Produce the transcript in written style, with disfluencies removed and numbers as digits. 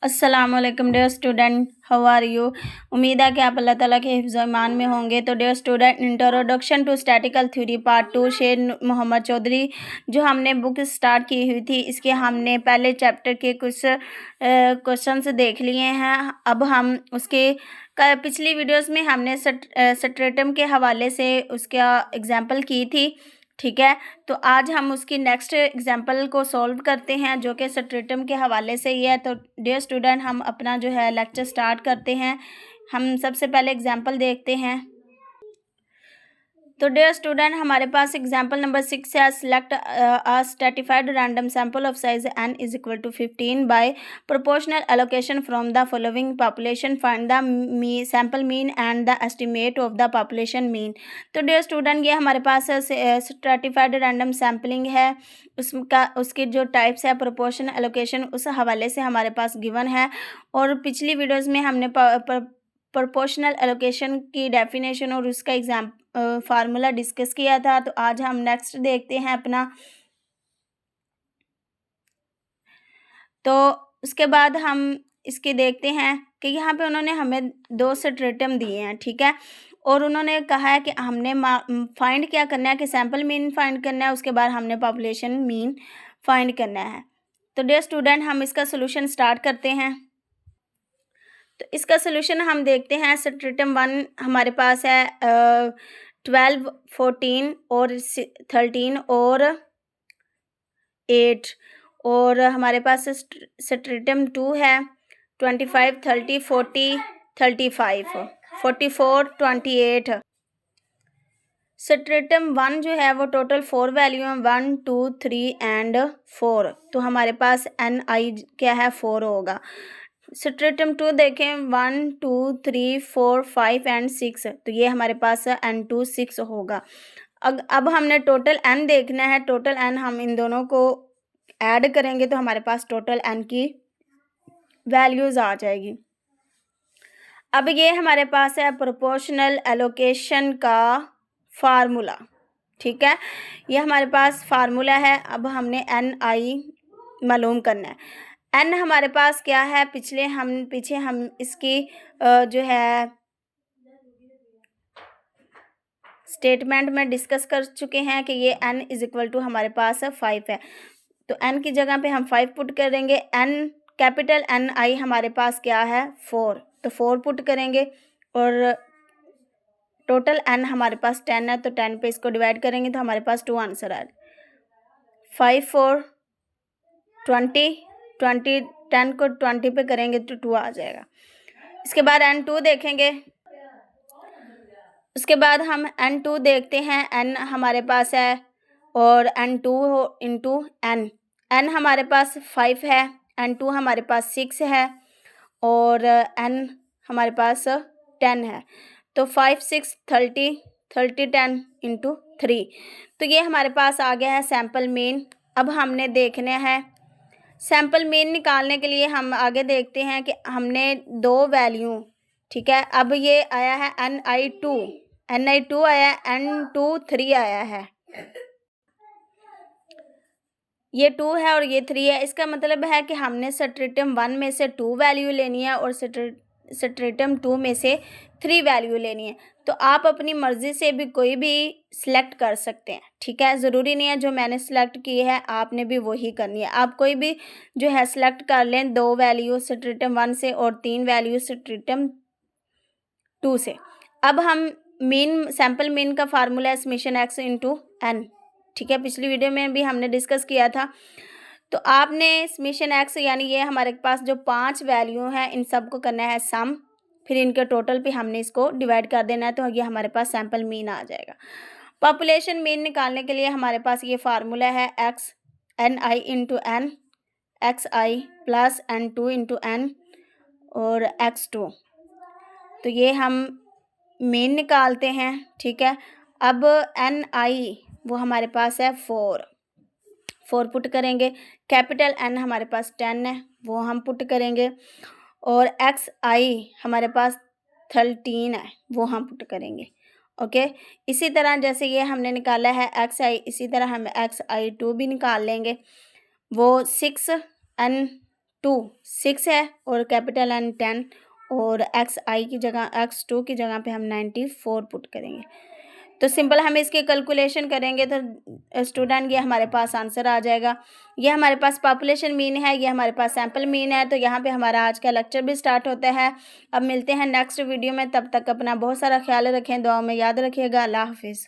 अस्सलामुअलैकुम dear student, how are you. उम्मीद है कि आप अल्लाह ताला के हिफ्ज़ ईमान में होंगे। तो dear student, introduction to statistical theory part 2 Sher Mohammad Chaudhary जो हमने बुक स्टार्ट की हुई थी, इसके हमने पहले चैप्टर के कुछ क्वेश्चंस देख लिए हैं। अब हम उसके पिछली वीडियोस में हमने स्ट्रेटम के हवाले से उसका एग्जाम्पल की थी, ठीक है। तो आज हम उसकी नेक्स्ट एग्जाम्पल को सॉल्व करते हैं जो कि स्ट्रेटम के हवाले से ही है। तो डियर स्टूडेंट, हम अपना जो है लेक्चर स्टार्ट करते हैं। हम सबसे पहले एग्जाम्पल देखते हैं। तो डियर स्टूडेंट, हमारे पास एग्जाम्पल नंबर 6 है। Select a stratified random sample of size n is equal to 15 by proportional allocation from the following population, find the sample mean and the estimate of the population mean. तो dear student, ये हमारे पास stratified random sampling है, उसके जो types है proportional allocation उस हवाले से हमारे पास गिवन है। और पिछली वीडियोज़ में हमने प्रोपोर्शनल एलोकेशन की डेफिनेशन और उसका फार्मूला डिस्कस किया था। तो आज हम नेक्स्ट देखते हैं अपना। तो उसके बाद हम इसके देखते हैं कि यहाँ पे उन्होंने हमें 2 स्ट्रेटम दिए हैं, ठीक है। और उन्होंने कहा है कि हमने फाइंड क्या करना है कि सैंपल मीन फाइंड करना है, उसके बाद हमने पॉपुलेशन मीन फाइंड करना है। तो डियर स्टूडेंट, हम इसका सोल्यूशन स्टार्ट करते हैं। तो इसका सोल्यूशन हम देखते हैं। स्ट्रेटम 1 हमारे पास है 12, 14 और 13 और 8। और हमारे पास स्ट्रेटम 2 है 25, 30, 40, 35, 44, 28। स्ट्रेटम 1 जो है वो टोटल 4 वैल्यू है, 1, 2, 3 एंड 4। तो हमारे पास NI क्या है, 4 होगा। स्ट्रेटम 2 देखें, 1, 2, 3, 4, 5 एंड 6। तो ये हमारे पास N2 6 होगा। अब हमने टोटल N देखना है। टोटल N हम इन दोनों को ऐड करेंगे तो हमारे पास टोटल N की वैल्यूज़ आ जाएगी। अब ये हमारे पास है प्रोपोर्शनल एलोकेशन का फार्मूला, ठीक है। ये हमारे पास फार्मूला है। अब हमने NI मालूम करना है। N हमारे पास क्या है, पीछे हम इसकी जो है स्टेटमेंट में डिस्कस कर चुके हैं कि ये N इज इक्वल टू हमारे पास 5 है। तो N की जगह पे हम 5 पुट करेंगे। कैपिटल NI हमारे पास क्या है, 4। तो 4 पुट करेंगे और टोटल N हमारे पास 10 है। तो 10 पे इसको डिवाइड करेंगे तो हमारे पास 2 आंसर आए। 5, 4, 20, 10 को 20 पे करेंगे तो 2 आ जाएगा। इसके बाद N2 देखेंगे। उसके बाद हम N2 देखते हैं। N हमारे पास है और N2 इंटू N हमारे पास 5 है, N2 हमारे पास 6 है और N हमारे पास 10 है। तो 5, 6, 30, 10 इंटू 3। तो ये हमारे पास आ गया है सैम्पल मीन। अब हमने देखना है सैम्पल मीन निकालने के लिए हम आगे देखते हैं कि हमने 2 वैल्यू, ठीक है। अब ये आया है NI2 आया है, N2 3 आया है। ये 2 है और ये 3 है। इसका मतलब है कि हमने स्ट्रेटम 1 में से 2 वैल्यू लेनी है और स्ट्रेटम 2 में से 3 वैल्यू लेनी है। तो आप अपनी मर्ज़ी से भी कोई भी सिलेक्ट कर सकते हैं, ठीक है। ज़रूरी नहीं है जो मैंने सिलेक्ट की है आपने भी वही करनी है। आप कोई भी जो है सिलेक्ट कर लें, 2 वैल्यू स्ट्रेटम 1 से और 3 वैल्यू स्ट्रेटम 2 से। अब हम सैम्पल मीन का फार्मूला है समेशन x इंटू N, ठीक है। पिछली वीडियो में भी हमने डिस्कस किया था। तो आपने समेशन x यानी ये हमारे पास जो 5 वैल्यू हैं इन सब को करना है सम, फिर इनके टोटल पे हमने इसको डिवाइड कर देना है। तो ये हमारे पास सैम्पल मीन आ जाएगा। पॉपुलेशन मीन निकालने के लिए हमारे पास ये फार्मूला है NI into N, XI plus N2 into N और X2। तो ये हम मीन निकालते हैं, ठीक है। अब NI वो हमारे पास है 4 पुट करेंगे। कैपिटल N हमारे पास 10 है, वो हम पुट करेंगे। और XI हमारे पास 13 है, वो हम पुट करेंगे। ओके, इसी तरह जैसे ये हमने निकाला है XI, इसी तरह हम XI2 भी निकाल लेंगे। वो 6N 2 6 है और कैपिटल N 10 और XI की जगह X2 की जगह पे हम 94 पुट करेंगे। तो सिंपल हम इसकी कैलकुलेशन करेंगे तो स्टूडेंट ये हमारे पास आंसर आ जाएगा। ये हमारे पास पॉपुलेशन मीन है, ये हमारे पास सैंपल मीन है। तो यहाँ पे हमारा आज का लेक्चर भी स्टार्ट होता है। अब मिलते हैं नेक्स्ट वीडियो में, तब तक अपना बहुत सारा ख्याल रखें, दुआ में याद रखिएगा। अल्लाह हाफिज़।